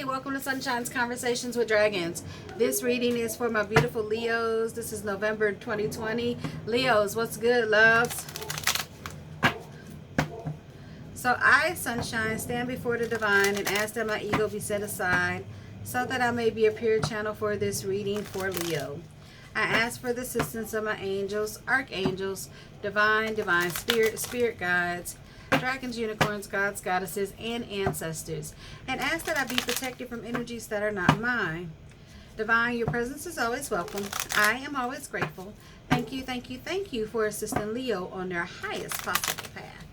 Hey, welcome to Sunshine's Conversations with Dragons. This reading is for my beautiful Leos. This is November 2020. Leos, what's good, loves? So I, Sunshine, stand before the divine and ask that my ego be set aside so that I may be a pure channel for this reading for Leo. I ask for the assistance of my angels, archangels, divine spirit guides, dragons, unicorns, gods, goddesses, and ancestors, and ask that I be protected from energies that are not mine. Divine, your presence is always welcome. I am always grateful. Thank you, thank you, thank you for assisting Leo on their highest possible path.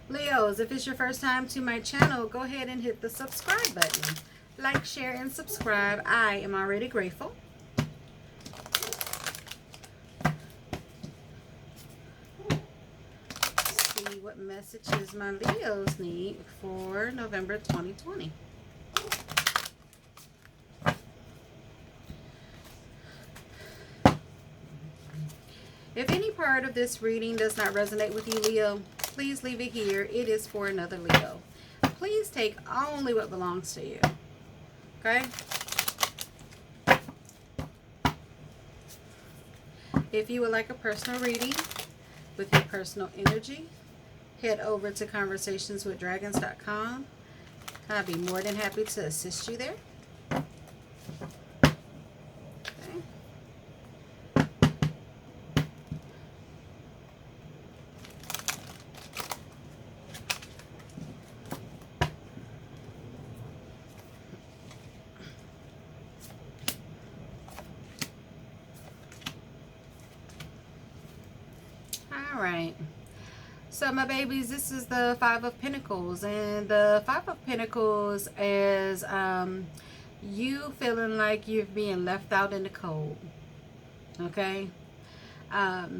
Leos, if it's your first time to my channel, go ahead and hit the subscribe button. Like, share, and subscribe. I am already grateful. Let's see what messages my Leos need for November 2020. If any part of this reading does not resonate with you, Leo, please leave it here. It is for another Leo. Please take only what belongs to you. Okay? If you would like a personal reading with your personal energy, head over to Conversationswithdragons.com. I'll be more than happy to assist you there. All right, so my babies, this is the Five of Pentacles, and the Five of Pentacles is you feeling like you're being left out in the cold. Okay, but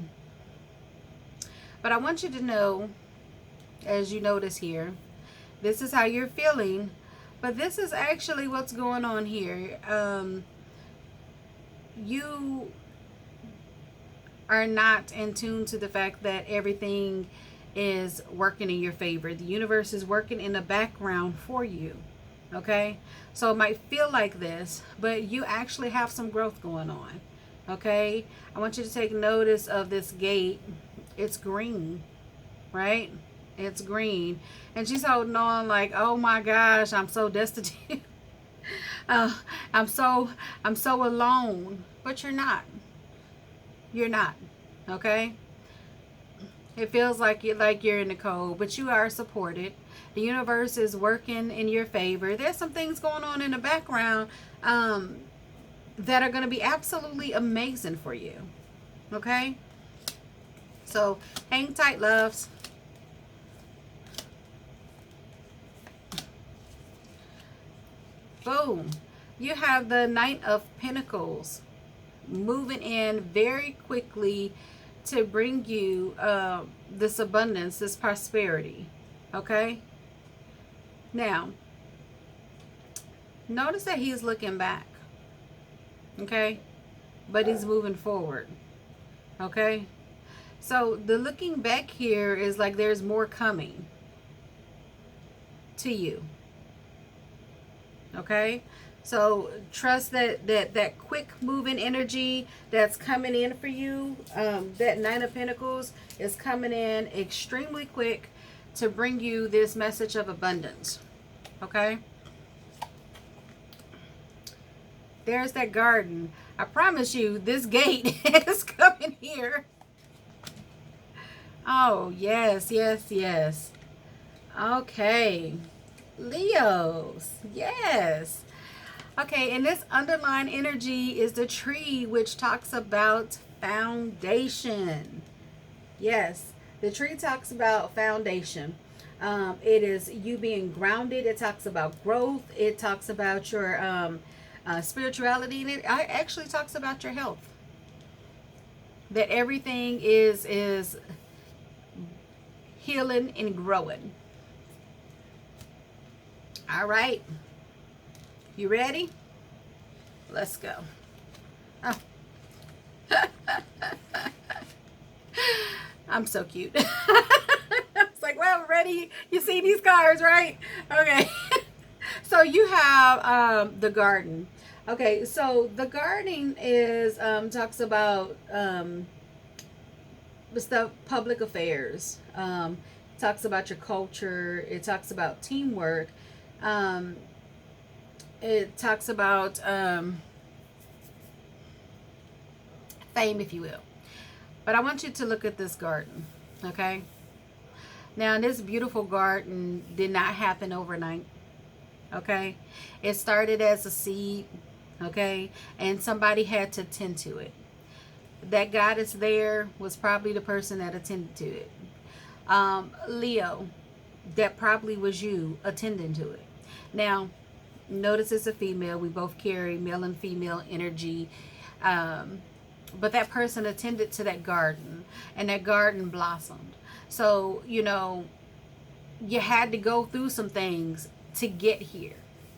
I want you to know, as you notice here, this is how you're feeling, but this is actually what's going on here. You are not in tune to the fact that everything is working in your favor. The universe is working in the background for you. Okay, so it might feel like this, but you actually have some growth going on. Okay, I want you to take notice of this gate. It's green, right? It's green, and she's holding on like, oh my gosh, I'm so destitute. I'm so alone. But you're not. You're not. Okay, it feels like you're in the cold, but you are supported. The universe is working in your favor. There's some things going on in the background that are going to be absolutely amazing for you. Okay, so hang tight, loves. Boom, you have the Knight of Pentacles moving in very quickly to bring you this abundance, this prosperity. Okay, now notice that he's looking back. Okay, but he's moving forward. Okay, so the looking back here is like there's more coming to you. Okay, so trust that quick moving energy that's coming in for you. That Nine of Pentacles is coming in extremely quick to bring you this message of abundance. Okay, there's that garden. I promise you, this gate is coming here. Oh, yes, yes, yes. Okay, Leos, yes. Okay, and this underlying energy is the tree, which talks about foundation. Yes, the tree talks about foundation. It is you being grounded. It talks about growth. It talks about your spirituality, and it actually talks about your health. That everything is healing and growing. All right. You ready? Let's go. Oh. I'm so cute. It's like, well, ready? You see these cards, right? Okay. So you have the garden. Okay, so the gardening is talks about stuff, public affairs. Talks about your culture. It talks about teamwork. Um, it talks about fame, if you will. But I want you to look at this garden, okay? Now, this beautiful garden did not happen overnight, okay? It started as a seed, okay? And somebody had to tend to it. That goddess there was probably the person that attended to it. Leo, that probably was you attending to it. Now, notice it's a female. We both carry male and female energy. But that person attended to that garden, and that garden blossomed. So, you know, you had to go through some things to get here,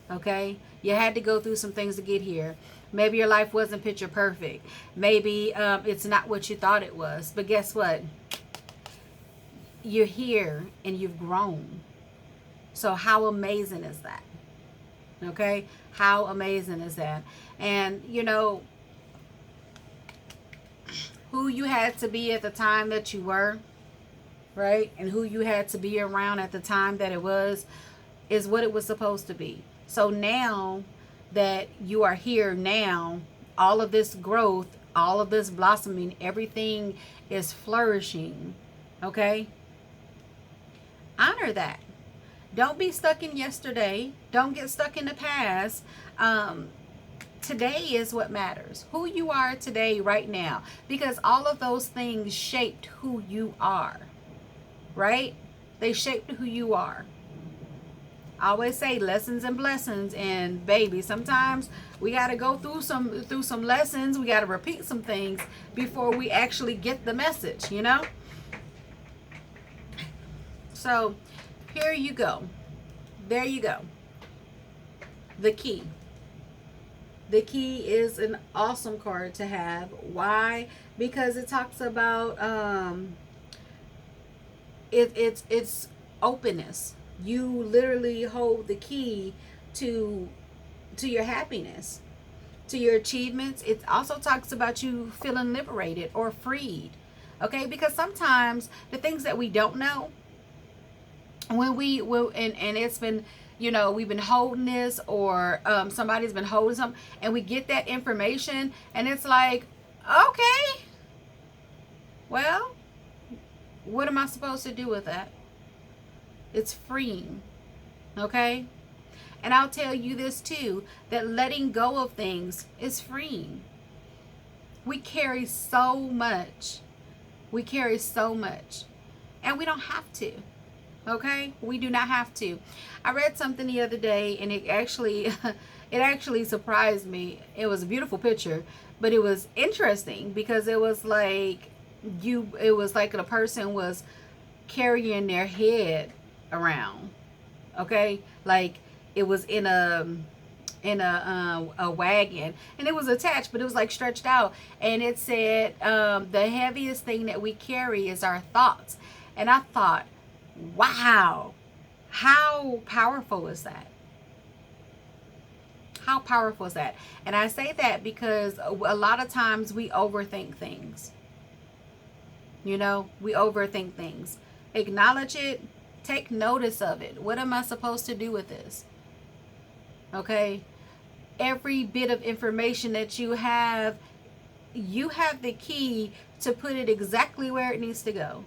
okay? You had to go through some things to get here. Maybe your life wasn't picture perfect. Maybe it's not what you thought it was. But guess what? You're here and you've grown. So how amazing is that? Okay? How amazing is that? And, you know, who you had to be at the time that you were, right? And who you had to be around at the time that it was, is what it was supposed to be. So now that you are here now, all of this growth, all of this blossoming, everything is flourishing, okay? Honor that. Don't be stuck in yesterday. Don't get stuck in the past. Today is what matters. Who you are today, right now. Because all of those things shaped who you are. Right? They shaped who you are. I always say lessons and blessings. And baby, sometimes we got to go through some lessons. We got to repeat some things before we actually get the message, you know? So here you go. There you go. The key. The key is an awesome card to have. Why? Because it talks about it's openness. You literally hold the key to your happiness, to your achievements. It also talks about you feeling liberated or freed. Okay? Because sometimes the things that we don't know, when we will, and it's been, you know, we've been holding this, or somebody's been holding something, and we get that information, and it's like, okay, well, what am I supposed to do with that? It's freeing, okay? And I'll tell you this too, that letting go of things is freeing. We carry so much. We carry so much, and we don't have to. Okay, we do not have to. I read something the other day, and it actually surprised me. It was a beautiful picture, but it was interesting because it was like a person was carrying their head around. Okay, like it was in a wagon, and it was attached, but it was like stretched out, and it said the heaviest thing that we carry is our thoughts. And I thought, wow, how powerful is that? How powerful is that? And I say that because a lot of times we overthink things. You know, we overthink things. Acknowledge it. Take notice of it. What am I supposed to do with this? Okay? Every bit of information that you have the key to put it exactly where it needs to go.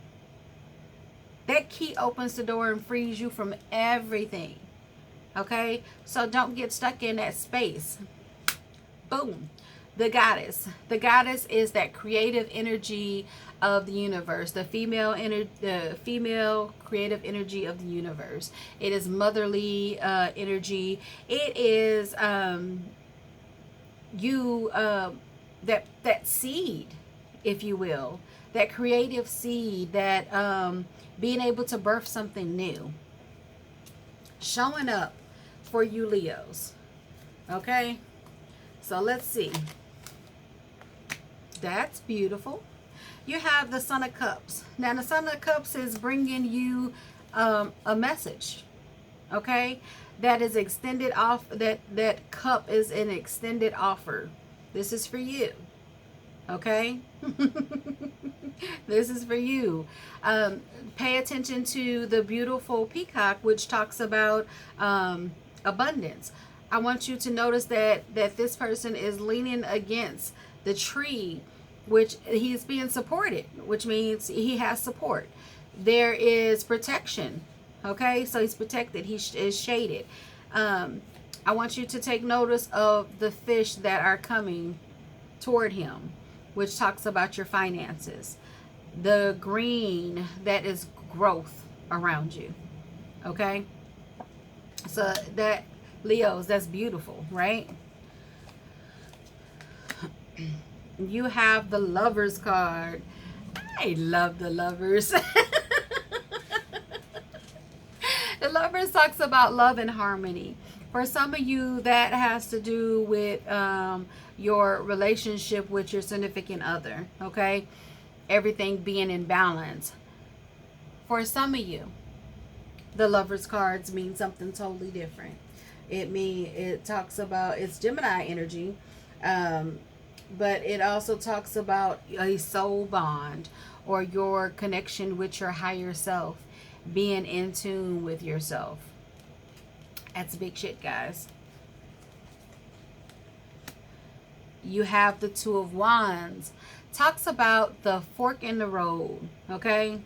That key opens the door and frees you from everything. Okay? So don't get stuck in that space. Boom. The goddess. The goddess is that creative energy of the universe. The female creative energy of the universe. It is motherly energy. It is that seed, if you will. That creative seed, that being able to birth something new, showing up for you Leos. Okay, so let's see. That's beautiful. You have the Son of Cups. Now, the Son of Cups is bringing you a message, okay? That is extended off. That cup is an extended offer. This is for you, okay? This is for you. Pay attention to the beautiful peacock, which talks about abundance. I want you to notice that this person is leaning against the tree, which he's being supported, which means he has support. There is protection, okay? So he's protected. He is shaded. I want you to take notice of the fish that are coming toward him, which talks about your finances. The green, that is growth around you, okay? So that, Leos, that's beautiful, right? You have the Lovers card. I love the Lovers. The Lovers talks about love and harmony. For some of you, that has to do with your relationship with your significant other, okay? Everything being in balance. For some of you, the Lovers cards mean something totally different. It talks about, it's Gemini energy, but it also talks about a soul bond or your connection with your higher self, being in tune with yourself. That's big shit, guys. You have the Two of Wands. Talks about the fork in the road, okay?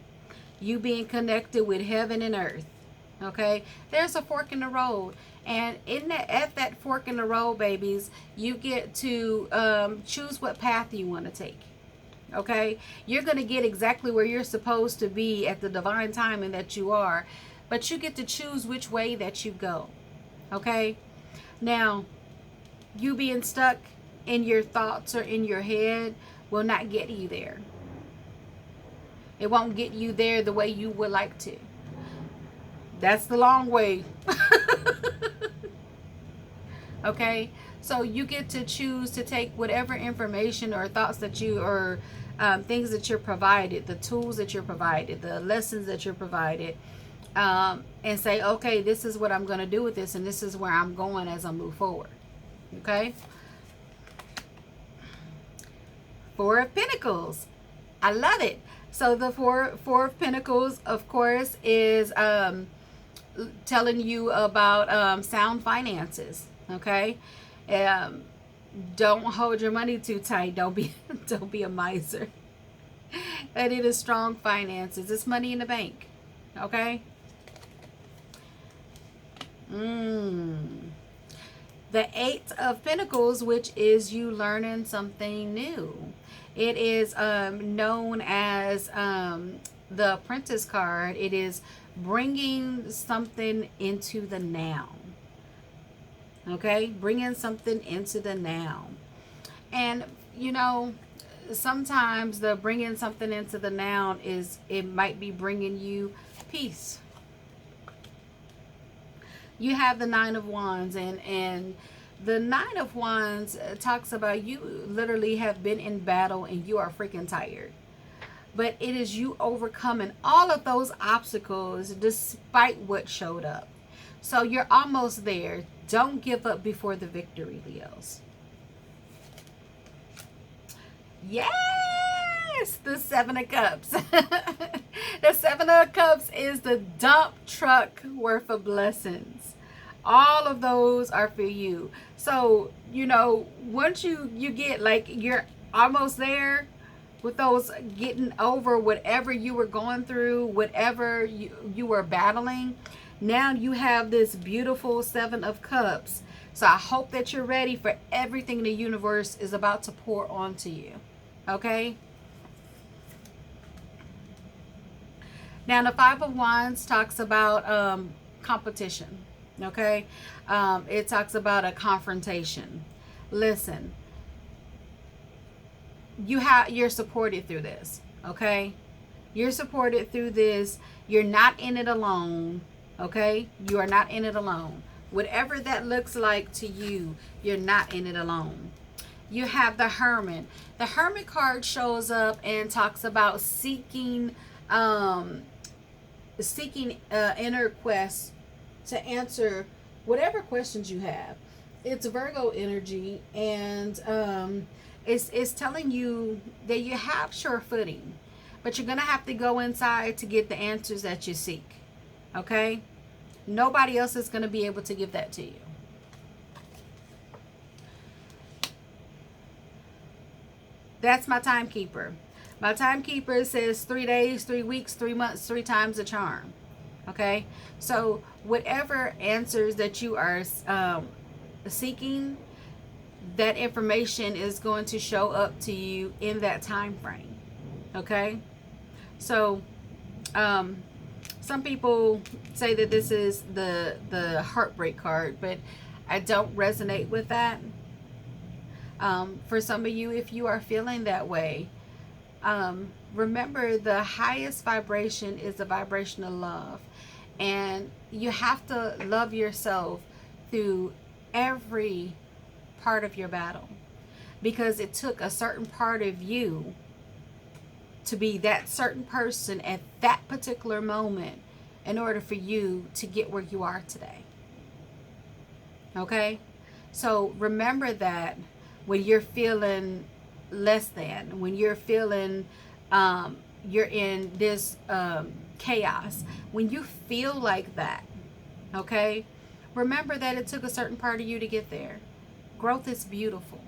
You being connected with heaven and earth, okay? There's a fork in the road. And at that fork in the road, babies, you get to choose what path you want to take. Okay? You're going to get exactly where you're supposed to be at the divine timing that you are. But you get to choose which way that you go. Okay? Now, you being stuck in your thoughts or in your head will not get you there. It won't get you there the way you would like to. That's the long way. Okay, so you get to choose to take whatever information or thoughts that you, or things that you're provided, the tools that you're provided, the lessons that you're provided, and say, okay, this is what I'm going to do with this, and this is where I'm going as I move forward. Okay. Four of Pentacles. I love it. So the four of Pentacles, of course, is telling you about sound finances. Okay, don't hold your money too tight. Don't be a miser. And it is strong finances. It's money in the bank. Okay. The Eight of Pentacles, which is you learning something new. It is known as the Apprentice card. It is bringing something into the now. Okay, bringing something into the now. And you know, sometimes the bringing something into the now is, it might be bringing you peace. You have the Nine of Wands, and the Nine of Wands talks about you literally have been in battle and you are freaking tired. But it is you overcoming all of those obstacles despite what showed up. So you're almost there. Don't give up before the victory, Leos. Yes! The Seven of Cups. The Seven of Cups is the dump truck worth of blessings. All of those are for you. So, you know, once you get, like, you're almost there with those, getting over whatever you were going through, whatever you were battling. Now you have this beautiful Seven of Cups. So I hope that you're ready for everything the universe is about to pour onto you. Okay? Now the Five of Wands talks about competition. Okay? It talks about a confrontation. Listen, you're supported through this. Okay? You're supported through this. You're not in it alone. Okay? You are not in it alone. Whatever that looks like to you, you're not in it alone. You have the Hermit. The Hermit card shows up and talks about seeking inner quest to answer whatever questions you have. It's Virgo energy, and it's telling you that you have sure footing, but you're gonna have to go inside to get the answers that you seek. Okay? Nobody else is gonna be able to give that to you. That's my timekeeper. My timekeeper says 3 days, 3 weeks, 3 months, 3 times a charm. Okay? So whatever answers that you are seeking, that information is going to show up to you in that time frame. Okay? So some people say that this is the heartbreak card, but I don't resonate with that. For some of you, if you are feeling that way, remember the highest vibration is the vibration of love, and you have to love yourself through every part of your battle, because it took a certain part of you to be that certain person at that particular moment in order for you to get where you are today. Okay? So remember that when you're feeling less than, when you're feeling you're in this chaos, when you feel like that, okay, remember that it took a certain part of you to get there. Growth is beautiful.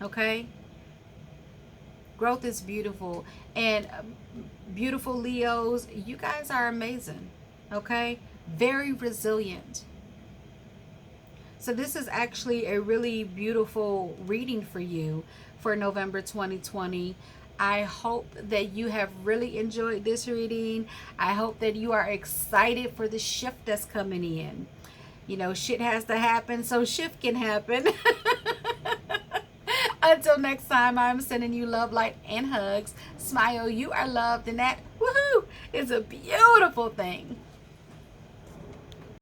Okay? Growth is beautiful. And beautiful Leos, you guys are amazing. Okay? Very resilient. So this is actually a really beautiful reading for you for November 2020. I hope that you have really enjoyed this reading. I hope that you are excited for the shift that's coming in. You know, shit has to happen so shift can happen. Until next time, I'm sending you love, light, and hugs. Smile. You are loved, and that, woohoo, is a beautiful thing.